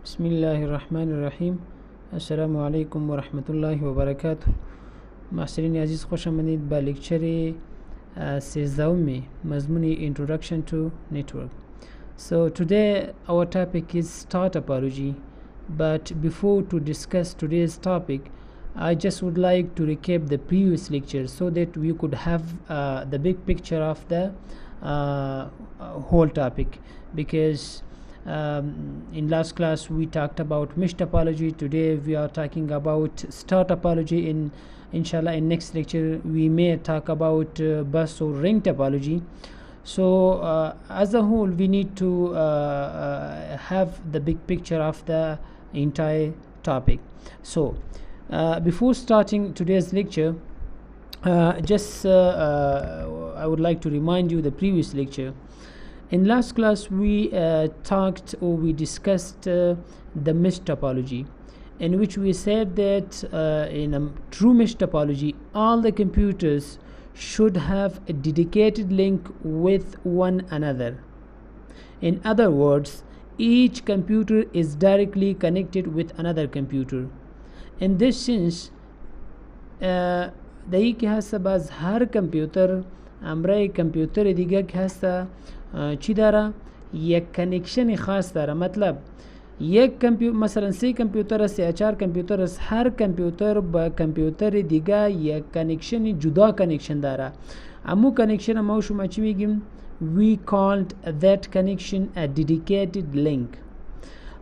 बिस्मिल्लाहिर्रहमानिर्रहीम अस्सलामु अलैकुम वरहमतुल्लाहि वबरकातुह। मास्टरीन अजीज़ खुश आमदीद बा लेक्चर 13 में मज़मून Introduction to Network. So today our topic is star topology, but before to discuss today's topic I just would like to recap the previous lecture so that we could have the big picture of the whole topic, because in last class we talked about mesh topology. Today we are talking about star topology. Inshallah in next lecture we may talk about bus or ring topology. So as a whole we need to have the big picture of the entire topic. So before starting today's lecture, I would like to remind you the previous lecture. In last class we discussed the mesh topology, in which we said that in a true mesh topology all the computers should have a dedicated link with one another. In other words, each computer is directly connected with another computer. In this sense دایی که هسته باز هر کامپیوتر امرای کامپیوتر دیگه که هسته چی داره؟ یک کنکشن خاص داره. مطلب یک کامپیوتر مثلا 3 کامپیوتر است یا 4 کامپیوتر است، هر کامپیوتر با کامپیوتر دیگه یک کنکشن جدا کنکشن داره. امو کنکشن ما شما چی میگیم؟ We called that connection a dedicated link.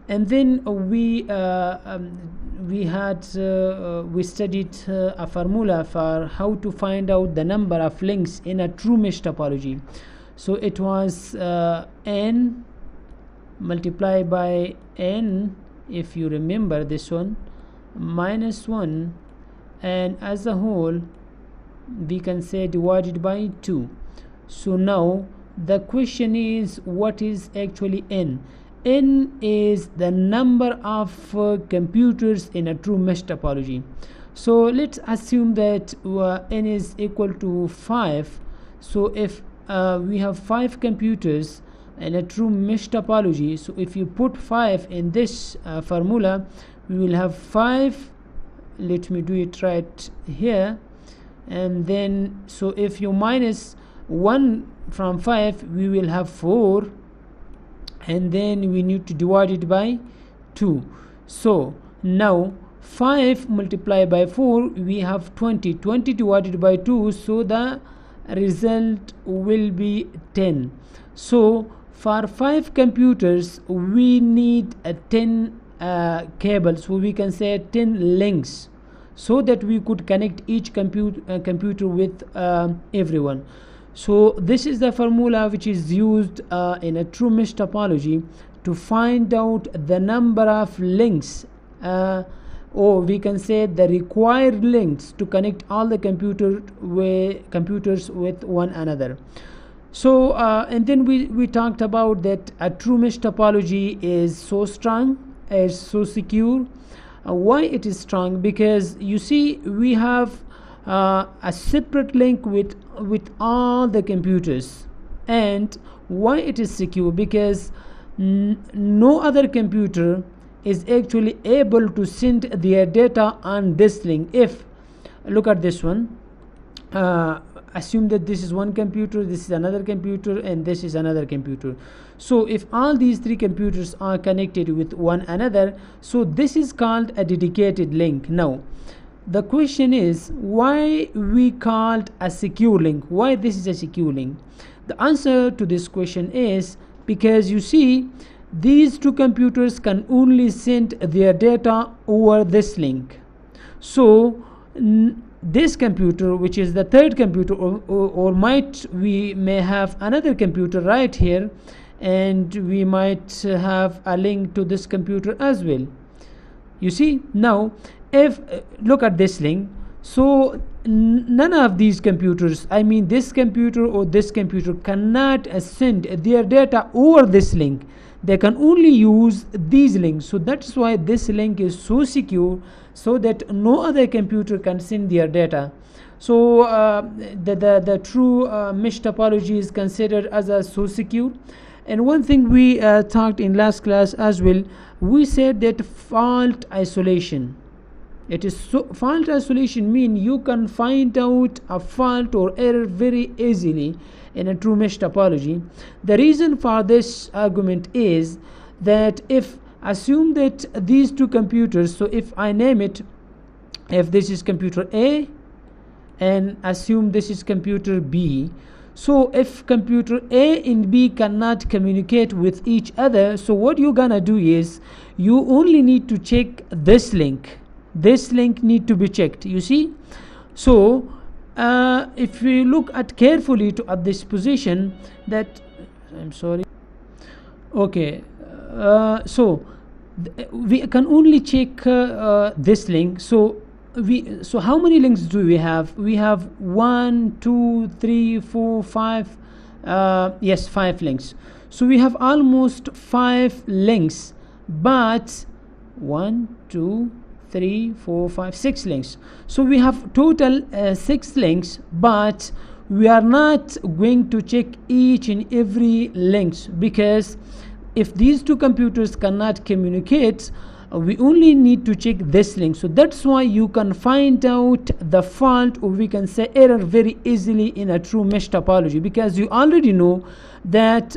And then we studied a formula for how to find out the number of links in a true mesh topology. So it was n multiplied by n, if you remember this one, minus 1, and as a whole we can say divided by 2. So now the question is, what is actually n? N is the number of computers in a true mesh topology. So let's assume that n is equal to 5. So if we have 5 computers in a true mesh topology, so if you put 5 in this formula, we will have 5. Let me do it right here. And then so if you minus 1 from 5, we will have 4, and then we need to divide it by 2. So now 5 multiplied by 4, we have 20 divided by 2, so the result will be 10. So for 5 computers we need 10 cables, so we can say 10 links, so that we could connect each computer with everyone. So this is the formula which is used in a true mesh topology to find out the number of links, or we can say the required links to connect all the computers with one another. So and then we talked about that a true mesh topology is so strong, is so secure. Why it is strong? Because you see we have a separate link with all the computers. And why it is secure? Because no other computer is actually able to send their data on this link. If look at this one, assume that this is one computer, this is another computer, and this is another computer. So if all these 3 computers are connected with one another, so this is called a dedicated link. Now the question is, why we called a secure link? Why this is a secure link? The answer to this question is because you see these 2 computers can only send their data over this link. So this computer, which is the 3rd computer, or we may have another computer right here, and we might have a link to this computer as well. You see, now if look at this link, so none of these computers, I mean this computer or this computer, cannot send their data over this link. They can only use these links. So that's why this link is so secure, so that no other computer can send their data. So the true mesh topology is considered as a so secure. And one thing we talked in last class as well, we said that fault isolation. It is fault isolation mean you can find out a fault or error very easily in a true mesh topology. The reason for this argument is that if assume that these two computers, so if I name it, if this is computer A and assume this is computer B, so if computer A and B cannot communicate with each other, so what you're gonna do is you only need to check this link. This link need to be checked, you see. So if we look at carefully at this position, that I'm sorry, okay, so we can only check this link. So how many links do we have? We have 1 2 3 4 5 yes, 5 links. So we have almost 5 links, but 1 2 3 4 5 6 links. So we have total 6 links, but we are not going to check each and every links, because if these two computers cannot communicate, we only need to check this link. So that's why you can find out the fault, or we can say error, very easily in a true mesh topology, because you already know that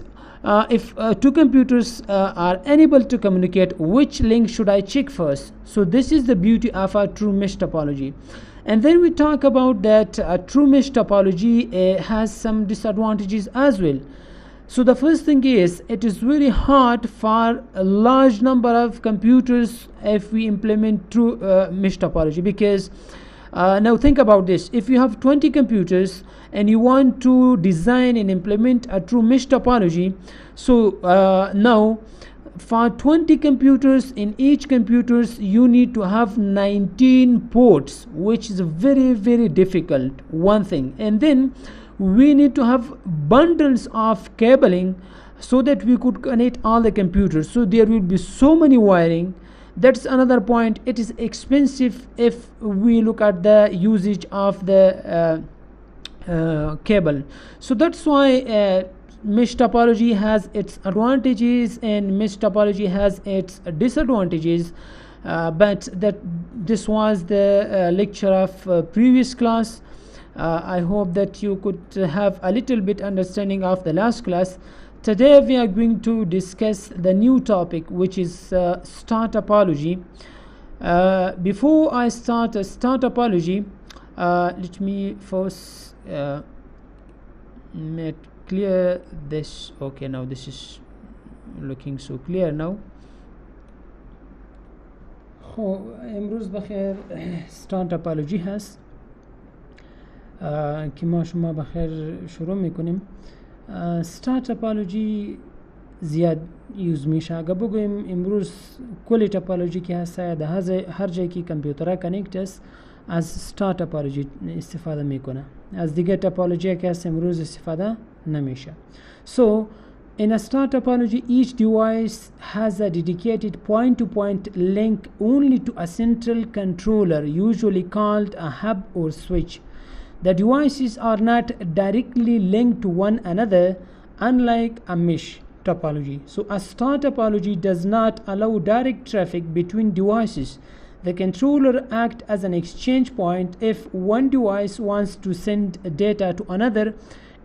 if two computers are unable to communicate, which link should I check first. So this is the beauty of a true mesh topology. And then we talk about that a true mesh topology has some disadvantages as well. So the first thing is, it is very hard for a large number of computers if we implement true mesh topology, because now think about this. If you have 20 computers and you want to design and implement a true mesh topology, so now for 20 computers, in each computers you need to have 19 ports, which is very, very difficult, one thing. And then we need to have bundles of cabling so that we could connect all the computers. So there will be so many wiring. That's another point. It is expensive if we look at the usage of the cable. So that's why mesh topology has its advantages and mesh topology has its disadvantages. But this was the lecture of previous class. I hope that you could have a little bit understanding of the last class. Today we are going to discuss the new topic, which is star topology. Before I start a star topology, let me first make clear this. Okay, now this is looking so clear now. امروز بخیر star topology هست که ما شما بخیر شروع میکنیم. star topology زیاد یوز میشه. اگه بگویم امروز کل topology که هست هر جایی که کامپیوترها کانکت است از star topology استفاده میکنه، از دیگه topology که هست امروز استفاده نمیشه. So in a star topology, each device has a dedicated point-to-point link only to a central controller, usually called a hub or switch. The devices are not directly linked to one another, unlike a mesh topology. So a star topology does not allow direct traffic between devices. The controller acts as an exchange point. If one device wants to send data to another,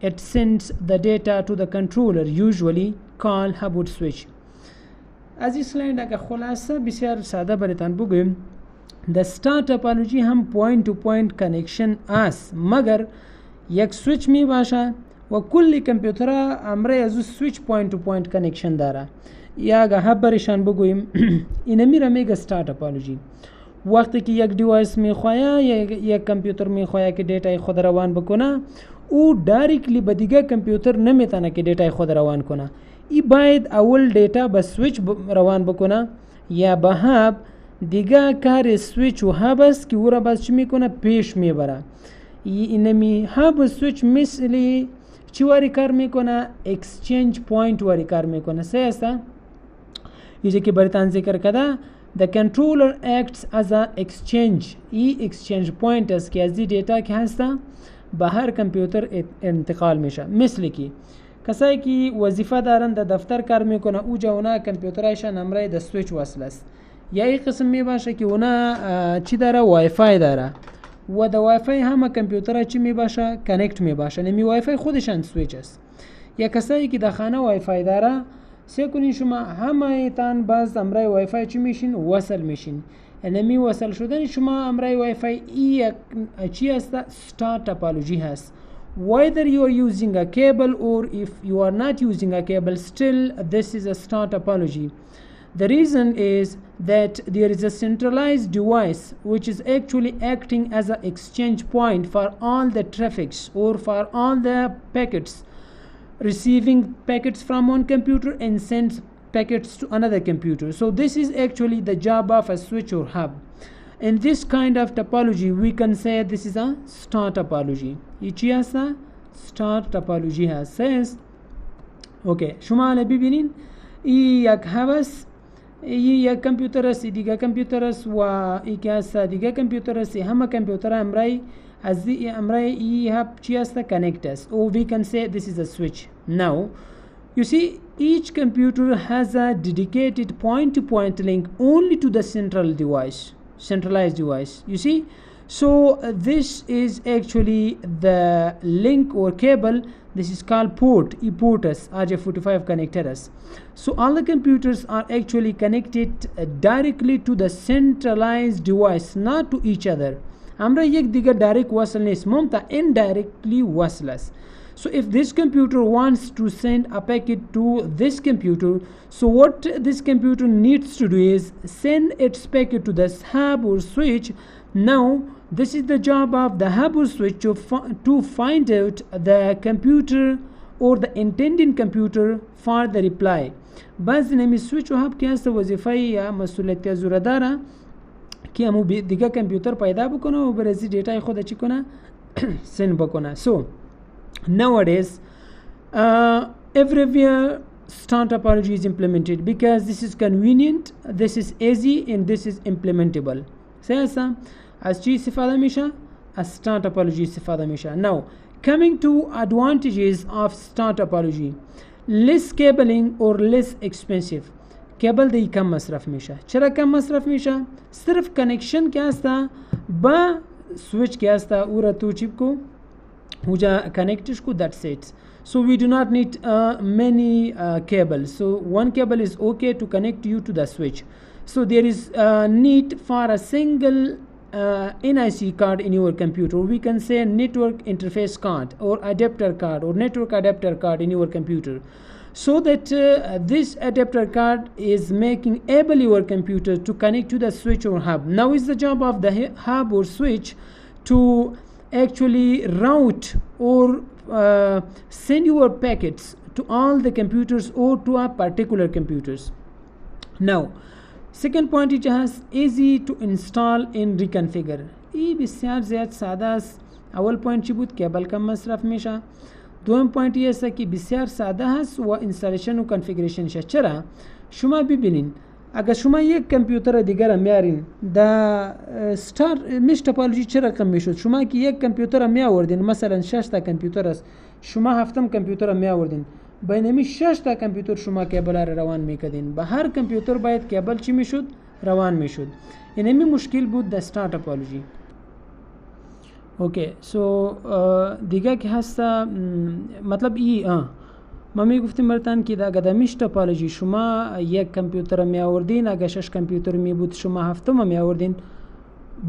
it sends the data to the controller, usually called hub or switch. از این سلاید اگه خلاصه بسیار ساده براتان بگویم، the star topology هم point to point connection است، مگر یک سویچ می باشه و کلی کمپیوترها امره از سویچ point to point connection داره. یا اگه hub برشان بگویم اینه میره میگه star topology. وقتی که یک دیوایس میخواه یک کمپیوتر میخواه که دیتای خود روان بکنه، او دایرکتلی به دیگه کمپیوتر نمیتونه که دیتای خود روان کنه. ای باید اول دیتا به سویچ روان بکنه یا به هاب. دیگه کار سویچ و هاب است که او را باز چی میکنه پیش میبره. اینمی هاب و سویچ مثلی چی واری کار میکنه؟ اکسچنج پوینت واری کار میکنه. سه هسته ایجا که برتان ذکر کده the controller acts as a exchange. ای exchange point است که از دی دیتا که هسته به هر کمپیوتر انتقال میشه. مثل که کسایی که وظیفه دارن در دفتر کار میکنه اوجا اونا کامپیوترایشان همراه د سویچ وصل است. یا این قسم می باشه که اونا چی داره وای فای داره و د وای فای همه کامپیوترها چی می باشه کانکت می باشه، نمی وای فای خودشان سویچ است. یا کسایی که در خانه وای فای داره سعی کنین شما همه تان باز همراه وای فای چی میشین وصل میشین. نمی وصل شدن شما همراه وای فای چی است start topology هست. Whether you are using a cable or if you are not using a cable, still this is a star topology. The reason is that there is a centralized device which is actually acting as an exchange point for all the traffics or for all the packets, receiving packets from one computer and sends packets to another computer. So this is actually the job of a switch or hub. In this kind of topology we can say this is a star topology. چی هست؟ star topology هست. says اوکی شما الان ببینین این یک هوس این یک کامپیوتر است دیگه کامپیوتر است و این که هست دیگه کامپیوتر است همه کامپیوتر امرای از امرای این هب چی هست connect است or we can say this is a switch. Now you see each computer has a dedicated point-to-point link only to the centralized device, you see. So this is actually the link or cable. This is called port, e-portus, RJ45 connectors. So all the computers are actually connected directly to the centralized device, not to each other. Amra yek diga direct wasl nis mumta indirectly waslas. So if this computer wants to send a packet to this computer, so what this computer needs to do is send its packet to the hub or switch. Now this is the job of the hub or switch to find out the computer or the intended computer for the reply. بعض نمی switch و hub که هست وظیفه یا مسئولیت زوره داره که همو دیگه کامپیوتر پیدا بکنه و برزی دیتای خود چی کنه سند بکنه. So nowadays everywhere star topology is implemented because this is convenient, this is easy and this is implementable. سیاسا از چی استفاده میشه؟ از star topology استفاده میشه. Now coming to advantages of star topology, less cabling or less expensive. کیبل دی کم مصرف میشه. چرا کم مصرف میشه؟ صرف کانکشن که هسته با سویچ که هسته او را تو چیپ کو اوجا کنکتش کو that's it. So we do not need many cables. So one cable is okay to connect you to the switch. So there is need for a single NIC card in your computer. We can say network interface card or adapter card or network adapter card in your computer. So that this adapter card is making able your computer to connect to the switch or hub. Now is the job of the hub or switch to actually route or send your packets to all the computers or to a particular computers. Now second point it has easy to install and reconfigure. ای بسیار زیاد ساده است. اول پوینت چی بود؟ کیبل کم مصرف میشه. دوم پوینت این است که بسیار ساده هست و اینستالیشن و کانفیگریشن شه. چرا؟ شما ببینین اگر شما یک کامپیوتر دیگر میارین دا ستار میش توپولوژی چرا کم میشد؟ شما که یک کامپیوتر میآوردین مثلا 6 تا کامپیوتر است شما هفتم کامپیوتر میآوردین بینمی 6 تا کامپیوتر شما کیبل را روان میکردین به هر کامپیوتر باید کیبل چی میشد؟ روان میشد. اینمی مشکل بود د ستار توپولوژی. اوکی سو دیگه که هست مطلب ما میگفتیم براتون که اگه د میش توپولوژی شما یک کامپیوتر میآوردین اگه 6 کامپیوتر می بود شما هفتم میآوردین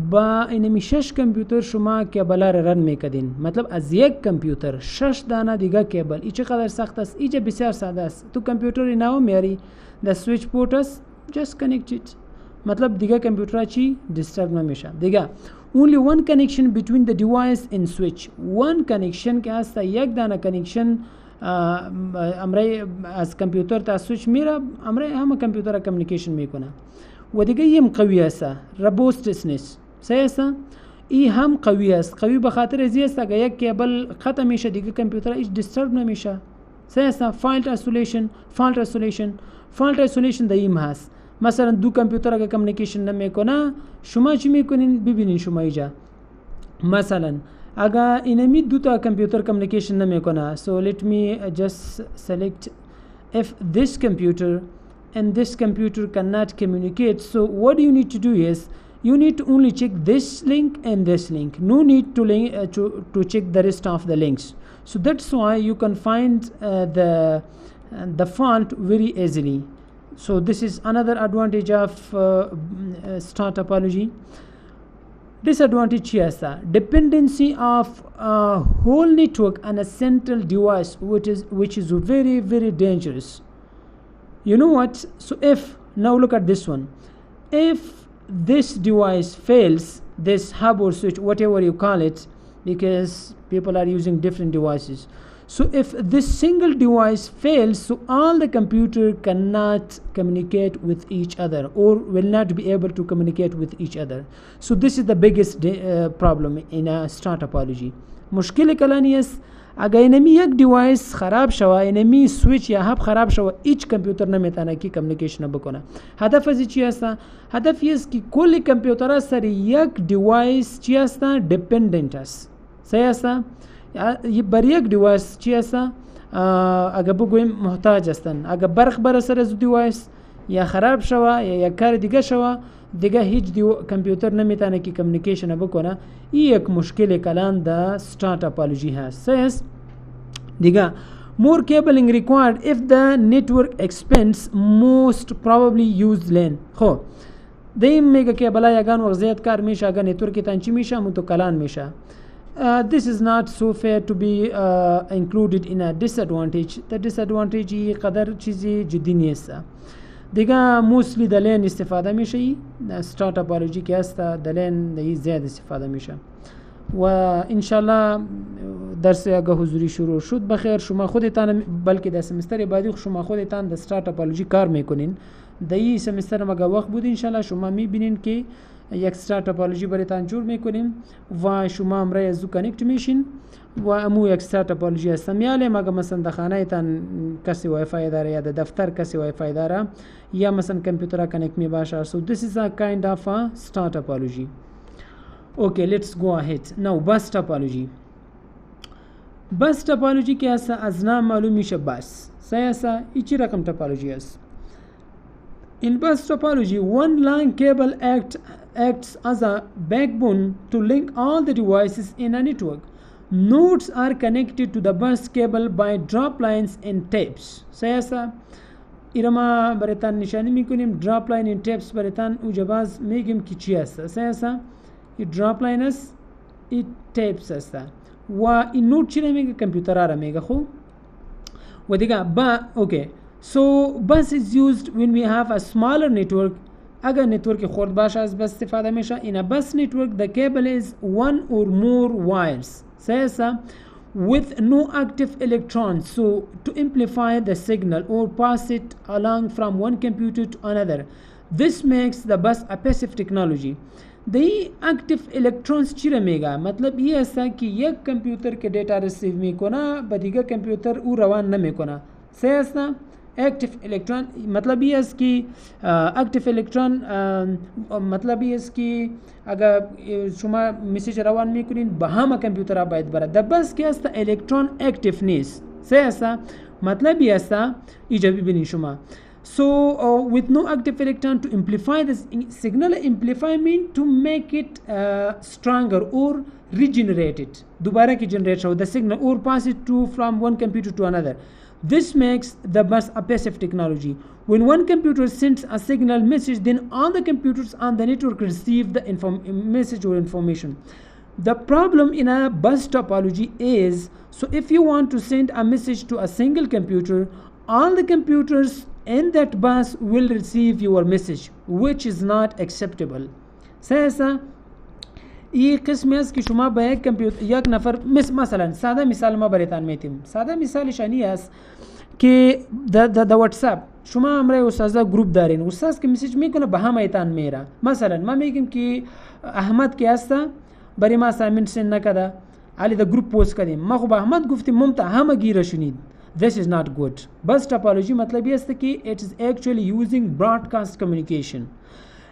با اینمی 6 کامپیوتر شما کیبل را رن میکردین. مطلب از یک کامپیوتر 6 دانه دیگه کیبل ای چقدر سخت است؟ ایجا بسیار ساده است. تو کامپیوتر ایناو میاری د سویچ پورت است just connect it. مطلب دیگه کامپیوتر چی دیسترب نمیشه. دیگه only one connection between the device and switch. one connection که هست یک دانه connection امرای از کامپیوتر تا سویچ میره امرای همه کامپیوتر کمیونیکیشن میکنه و دیگه یم قوی است ربوستسنس سیاسا ای هم قوی است. قوی به خاطر ازی است اگه یک کیبل ختم میشه دیگه کامپیوتر هیچ دیسترب نمیشه. سیاسا فالت ایسولیشن دایم هست. مثلا دو کامپیوتر اگه کمیونیکیشن نمیکنه شما چی میکنین؟ ببینین شما اینجا مثلا aga inami duta computer communication na mekona. So let me just select if this computer and this computer cannot communicate. So what you need to do is you need to only check this link and this link. No need to check the rest of the links. So that's why you can find the fault very easily. So this is another advantage of star topology. Disadvantage here, dependency of a whole network on a central device, which is very, very dangerous. You know what? So if now look at this one, if this device fails, this hub or switch, whatever you call it, because people are using different devices. So if this single device fails, so all the computer cannot communicate with each other or will not be able to communicate with each other. So this is the biggest problem in a star topology. مشکل کلانی است اگر اینمی یک دیوایس خراب شوه، اینمی سویچ یا هب خراب شوه، هیچ کامپیوتر نمیتونه که کمیونیکیشن بکنه. هدف از چی است؟ هدف است که کل کامپیوترها سر یک دیوایس چی است؟ دیپندنت است. صحیح است؟ بر یک دیوایس چی است؟ اگر بگویم محتاج هستند. اگر برق بر سر از دیوایس یا خراب شوه یا یک کار دیگه شوه، دیگه هیچ کامپیوتر نمیتونه که کمیونیکیشن بکنه. این یک مشکل کلان دا star topology هست. Says دیگه more cabling required if the network expands most probably used lane. خب دیم میگه که بلا یگان وقت زیاد کار میشه اگر نتورک تانچی میشه منتو کلان میشه. This is not so fair to be included in a disadvantage. The disadvantage قدر چیزی جدی نیست. دیگه موسلی دلین استفاده میشه. star topology که هست دلین دی زیاد استفاده میشه. و انشالله درس اگه حضوری شروع شد بخیر شما خودتان بلکه در سمستر بعدی شما خودتان در star topology کار میکنین. در این سمستر مگه وقت بود انشالله شما میبینین که یک star topology برایتان جور میکنیم و شما امرای ازو کانکت میشین و امو یک star topology هستم. یاله مگه مثلا در خانه تان کسی وای فای داره یا در دفتر کسی وای فای داره یا مثلا کامپیوتر کانکت می باشه. So this is a kind of a star topology. Okay, let's go ahead. Now bus topology. Bus topology که هست از نام معلوم میشه بس. صحیح هست؟ ایچی رقم topology هست. In bus topology, one LAN cable acts as a backbone to link all the devices in a network. Nodes are connected to the bus cable by drop lines and tapes. صحیح هست؟ ایرما برایتان نشانی میکنیم drop line and tapes برایتان اوجباز میگیم که چی هست. صحیح هست؟ این drop line است، این tapes است. و این نود چی میگه؟ کامپیوتر را میگه. خوب و دیگه okay. So bus is used when we have a smaller network. اگر نتورک خرد باشه از بس استفاده میشه. In a bus network the cable is one or more wires. صحیح with no active electrons. So to amplify the signal or pass it along from one computer to another. This makes the bus a passive technology. The active electrons چی میگه؟ مطلب یہ است که یک کمپیوتر که دیتا ریسیو میکنه با دیگه کمپیوتر او روان نمیکنه. صحیح است؟ active electron مطلب یہ است که active electron مطلب یہ است که اگر شما میسیج روان میکنین با همه کمپیوتر ها باید بره. در بس که است electron active نیست. صحیح است؟ مطلب یہ است ایجا ببینین شما. So with no active electron to amplify the signal, amplify mean to make it stronger or regenerate it. دوباره که generate شو the signal or pass it to from one computer to another. This makes the bus a passive technology. When one computer sends a signal message, then all the computers on the network receive the message or information. The problem in a bus topology is, so if you want to send a message to a single computer, all the computers in that bus will receive your message, which is not acceptable. ساسا ये قسم است که شما با یک کامپیوتر یک نفر مثلا ساده مثال ما براتون میتیم. ساده مثالش اینی است که د واتساپ شما امرای استاد گروپ دارین، استاد که میسیج میکنه به همه ایتان میره. مثلا ما میگیم که احمد که است برای ما اسایمنت سند نکرده، علی د گروپ پوست کردیم، ما خب احمد گفتیم ممتا همه گیره شنید. This is not good. Bus topology مطلب است که it is actually using broadcast communication.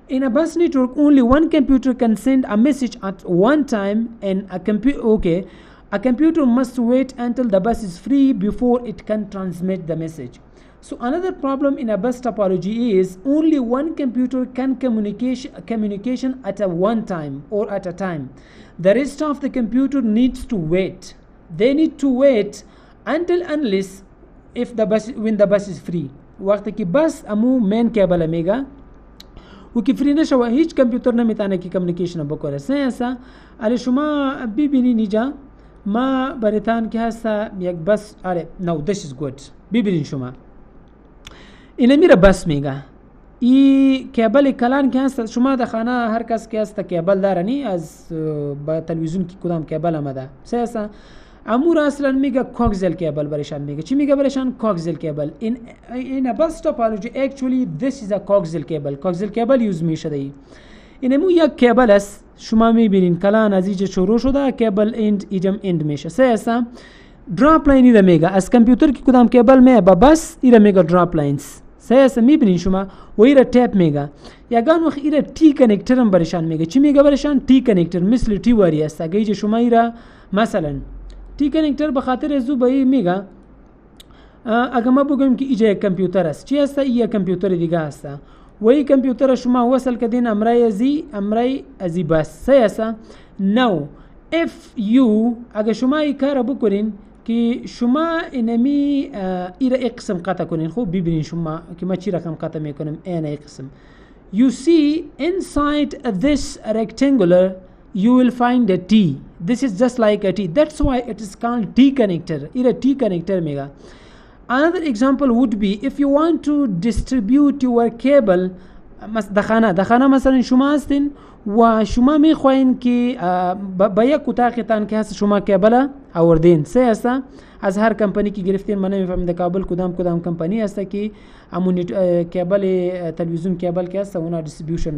In a bus network, only one computer can send a message at one time, and a computer must wait until the bus is free before it can transmit the message. So another problem in a bus topology is only one computer can communication at a one time or at a time. The rest of the computer needs to wait. They need to wait unless when the bus is free. وقتی که بس امو مین کیبل میگه و که فری نشوه هیچ کامپیوتر نمیتونه که کمیونیکیشن بکنه. سه علی شما ببینین اینجا ما براتان که هسته یک بس this is good. ببینین شما اینه میره بس میگه ای کیبل کلان که هست شما در خانه هر کس که هست کیبل دارنی از با تلویزیون کی کدام کیبل آمده سه امور اصلا میگه کوکسل کیبل برشان میگه چی میگه برشان کوکسل کیبل in a bus topology actually this is a coaxial cable یوز میشه دی اینمو یک کیبل است شما میبینین کلان از اینجا شروع شده کیبل اند میشه سه دراپ لاین ایده میگه از کامپیوتر کی کدام کیبل می با بس ایده میگه دراپ لاینز سه میبینین شما و ایده تپ میگه یگان وقت ایده تی کانکتر هم برشان میگه چی میگه برشان تی کانکتر مثل تی واری است اگه شما ایده مثلا تی کانکتر به خاطر زو به میگه اگه ما بگیم که اینجا یک کامپیوتر است چی است این کامپیوتر دیگه است و این کامپیوتر شما وصل کردین امرای ازی بس سه نو if you اگه شما این کار بکنین که شما اینمی ایره قسم قطع کنین خوب ببینین شما که ما چی رقم قطع میکنم این قسم you see inside this rectangular you will find a T. This is just like a T. That's why it is called T connector. Ira T connector mega. Another example would be if you want to distribute your cable دخانه مثلا شما هستین و شما میخواین که با یک اتاقتان که هست شما کیبل آوردین سه هست از هر کمپانی که گرفتین من نمیفهمم در کابل کدام کمپانی هست که همون کیبل تلویزیون کیبل که هست اونا دیستریبیوشن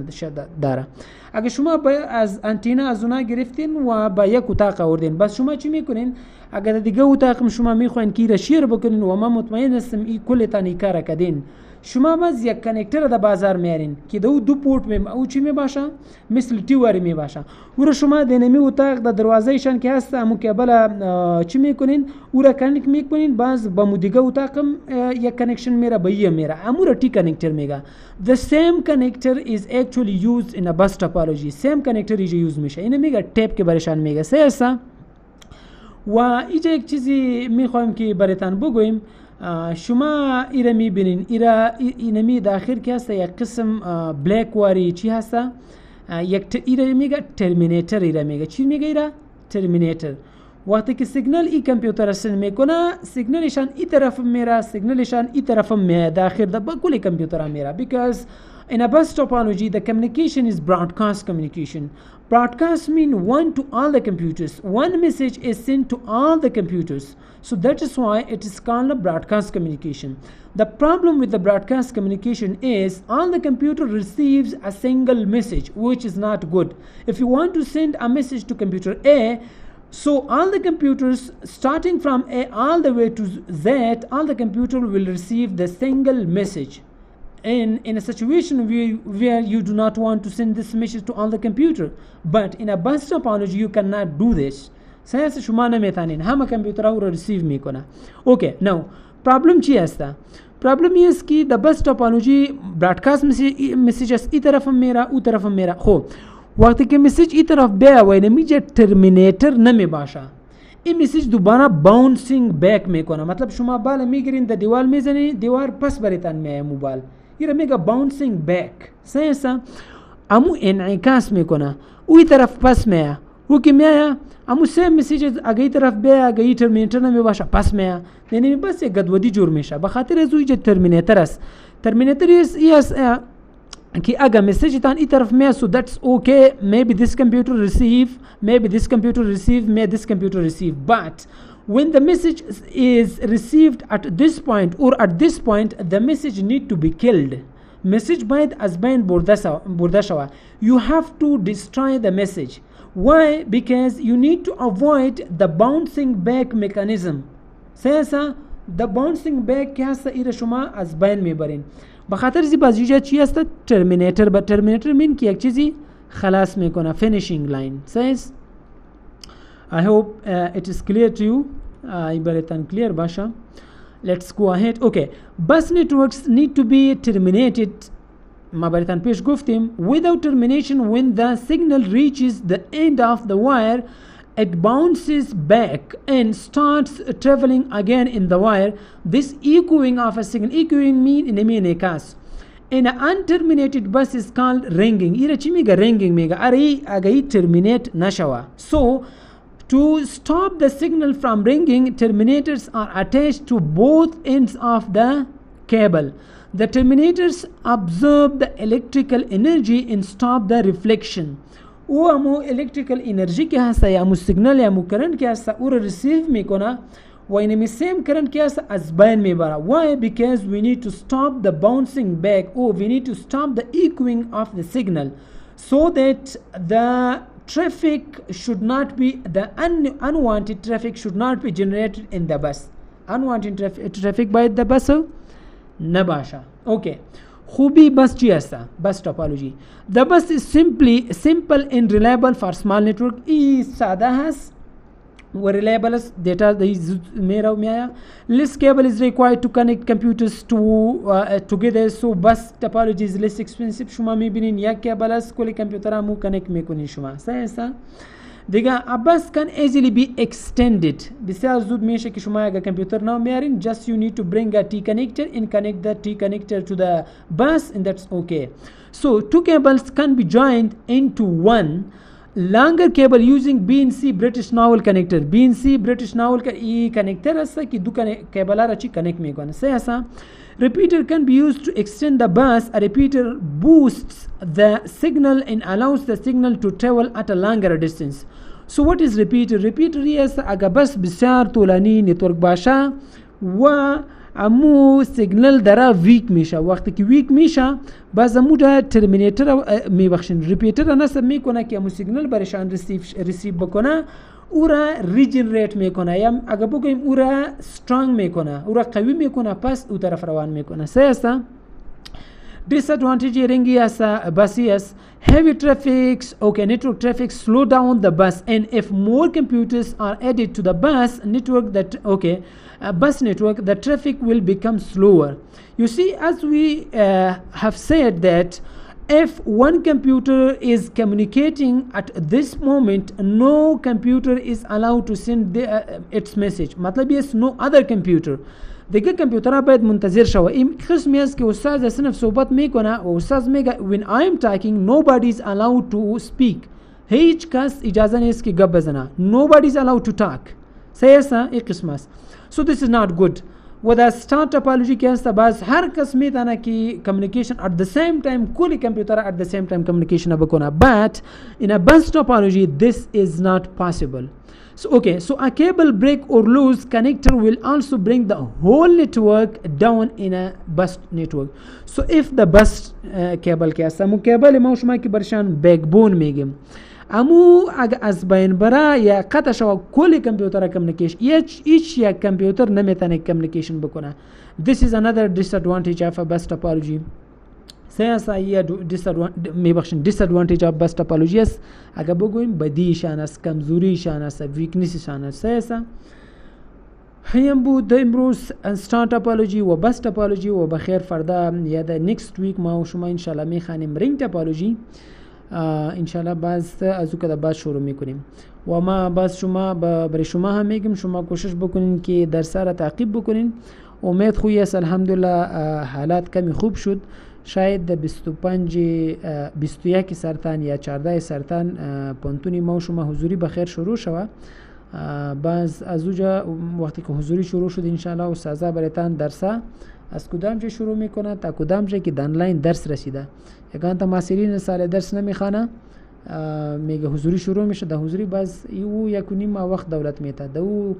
داره اگه شما از انتینا از اونا گرفتین و با یک اتاق آوردین بس شما چی میکنین اگر دیگه اتاق شما میخواین که را شیر بکنین و ما مطمئن هستم این کل تانی کار کردین شما باز یک کانکتر در بازار میارین که دو پورت می او چی می باشه مثل تیواری می باشه و شما دنمی اتاق در دروازه شان که هست امو کیبل چی میکنین او را کانکت میکنین باز با مدیگه اتاقم یک کانکشن میره با یه میره امو را تی کانکتر میگه the same connector is actually used in a bus topology same connector ایجا یوز میشه اینه میگه تیپ که برشان میگه سه و اینجا یک چیزی میخوایم که براتان بگویم شما ایره میبینین اینمی داخل که هست یک قسم بلک واری چی هست یک ایره میگه ترمینیتر ایره میگه چی میگه ایره ترمینیتر وقتی که سیگنال ای کامپیوتر سن میکنه سیگنالشان ای طرف میره سیگنالشان ای طرف میره داخل با کلی کامپیوتر میره because in a bus topology the communication is broadcast communication. Broadcast mean one to all the computers. One message is sent to all the computers. So that is why it is called a broadcast communication. The problem with the broadcast communication is all the computer receives a single message, which is not good. If you want to send a message to computer A, so all the computers starting from A all the way to Z, all the computer will receive the single message. In a situation where you do not want to send this message to all the computer, but in a bus topology you cannot do this. سیاست شما نمیتونین همه کامپیوترها رو ریسیو میکنه. Okay, now problem چی است؟ problem است که the bus topology broadcast messages ای طرف میره او طرف میره. خب وقتی که مسیج ای طرف بیاوه نمیشه ترمینیتر نمی باشه این مسیج دوباره باونسینگ بک میکنه مطلب شما بالا میگیرین در دیوار میزنین دیوار پس بریتان میایه موبایل این میگه باونسینگ بک سیسا امو انعکاس میکنه او ای طرف پس میایه او که میایه امو سیم مسیج اگه ای طرف بیایه اگه ای ترمینیتر نمی باشه پس میایه یعنی بس یک گدودی جور میشه بخاطر از اوی ترمینیتر است ترمینیتر است कि अगर message इतान ई तरफ में so that's okay maybe this computer receive may this computer receive but when the message is received at this point or at this point the message need to be killed message باید از بین برده شود you have to destroy the message why because you need to avoid the bouncing back mechanism سیاسا the bouncing back که هست ایره شما از بین میبرین بخاطر زی بازیجا چی هست؟ ترمینیتر. با ترمینیتر مین که یک چیزی خلاص میکنه، finishing line says. I hope it is clear to you. برایتان clear باشه. Let's go ahead. Okay, bus networks need to be terminated. ما برایتان پیش گفتیم without termination. When the signal reaches the end of the wire, it bounces back and starts traveling again in the wire. This echoing of a signal, echoing mean انعكاس. In an unterminated bus is called ringing. إذا چی میگه ringing میگه اری اگه terminate نشوه. So to stop the signal from ringing, terminators are attached to both ends of the cable. The terminators absorb the electrical energy and stop the reflection. او همو electrical energy که هسته یا همو signal یا همو current که هسته او رو receive میکنه و اینمی same current که هسته از بین میبره. Why? Because we need to stop the bouncing back, or we need to stop the echoing of the signal so that the traffic should not be, the unwanted traffic should not be generated in the bus. Unwanted traffic باید the bus نباشه. Okay. خوبی بس چی هسته؟ بس topology. The bus is simple and reliable for small network. ای ساده هست و reliable است. دیتا میره و میایا. Less cable is required to connect computers together. So bus topology is less expensive. شما میبینین یک کابل است کلی کامپیوتر همو کانکت میکنین شما. صحیح دیگه a bus can easily be extended. بسیار زود میشه که شما اگه کامپیوتر نام میارین just you need to bring a T connector and connect the T connector to the bus and that's okay. So two cables can be joined into one longer cable using BNC British Naval connector. BNC British Naval का ये connector است कि दो cable را چی connect میکنه. صحیح. Repeater can be used to extend the bus. A repeater boosts the signal and allows the signal to travel at a longer distance. So what is repeater? Repeater is اگه بس بسیار طولانی نتورک باشه و امو سیگنال داره ویک میشه. وقتی که ویک میشه باز امو دا ترمینیتر میبخشین ریپیتر نصب میکنه که امو سیگنال برشان ریسیو بکنه او را ریجنریت میکنه یا اگه بگویم او را سترانگ میکنه، او را قوی میکنه، پس او طرف روان میکنه. سه disadvantage ringi as busi as heavy traffic, okay, network traffic slow down the bus, and if more computers are added to the bus network, that okay, bus network, the traffic will become slower. You see, as we have said that if one computer is communicating at this moment, no computer is allowed to send its message. मतलब yes, no other computer. دیگه کامپیوترها باید منتظر شوه. این قسمی است که استاد صنف صحبت میکنه و استاد میگه when I am talking nobody is allowed to speak. هیچ کس اجازه نیست که گپ بزنه. Nobody is allowed to talk. صحیح است؟ این قسم است. So this is not good. و در star topology که هست باز هر کس میتونه که communication at the same time کلی کامپیوتر at the same time communication بکنه. But in a bus topology this is not possible. So okay, so a cable break or loose connector will also bring the whole network down in a bus network. So if the bus cable که هست امو cable ما شما که برشان backbone میگیم امو اگه از بین برا یا قطع شوا کلی کامپیوتر کمیونیکیشن ایچ یک کامپیوتر نمیتونه کمیونیکیشن بکنه. This is another disadvantage of a bus topology. سیاسا یا disadvantage of bus topology است. اگه بگویم بدیشان است، کمزوریشان است، ویکنسشان است. سیاسا هیم بود امروز star topology و bus topology و بخیر فردا یا در next week ما و شما انشالله میخوانیم ring topology. انشالله باز از او که باز شروع میکنیم و ما باز شما برای شما هم میگم شما کوشش بکنین که درس را تعقیب بکنین. امید خوبی است الحمدلله حالات کمی خوب شد. شاید 21 سرطان یا 14 سرطان پانتونی ما و شما حضوری بخیر شروع شود. باز از اوجا وقتی که حضوری شروع شد انشالله استاذا برایتان درسا از کدام جا شروع میکنه تا کدام جا که آنلاین درس رسیده. یکان تا ماسرین سال درس نمیخوانه میگه حضوری شروع میشه. ده حضوری باز او یک و نیم وقت دولت میته. دو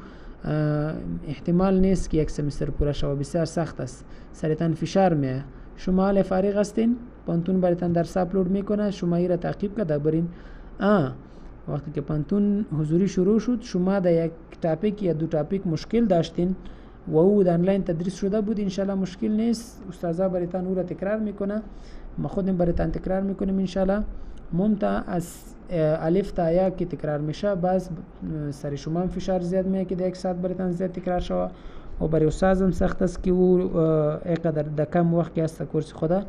احتمال نیست که یک سمستر پورا شود. بسیار سخت است. سرتان فشار میه. شما حال فارغ هستین پانتون برایتان درس اپلود میکنه. شما ای را تعقیب کرده برین. وقتی که پانتون حضوری شروع شد شما در یک تاپیک یا دو تاپیک مشکل داشتین و آنلاین تدریس شده بود. انشالله مشکل نیست، استاذا برایتان او را تکرار میکنه، ما خودم برایتان تکرار میکنیم انشالله. ممتا از الف تا یا که تکرار میشه، باز سر شما هم فشار زیاد میاد که در یک ساعت برایتان زیاد تکرار شوه و برای استاد هم سخت است که او اینقدر در کم وقت که است کورس خدا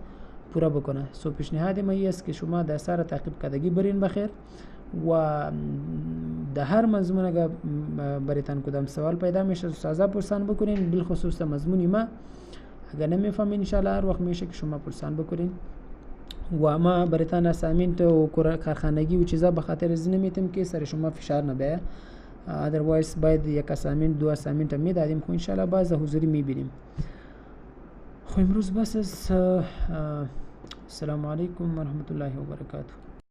پورا بکنه. سو پیشنهاد ما این است که شما در سر تعقیب کردگی برین بخیر و در هر مضمون اگر برایتان کدام سوال پیدا میشه استاذا پرسان بکنین، بالخصوص مضمون ما اگر نمیفهمین انشالله هر وقت میشه که شما پرسان بکنین و ما برایتان اسایمنت و کارخانگی و چیزا به خاطر از نمیتیم که سر شما فشار نبیه. ادروایز باید یک اسایمنت دو اسایمنت میدادیم خو انشالله باز حضوری میبینیم. خو امروز بس. السلام علیکم و رحمت الله و برکاته.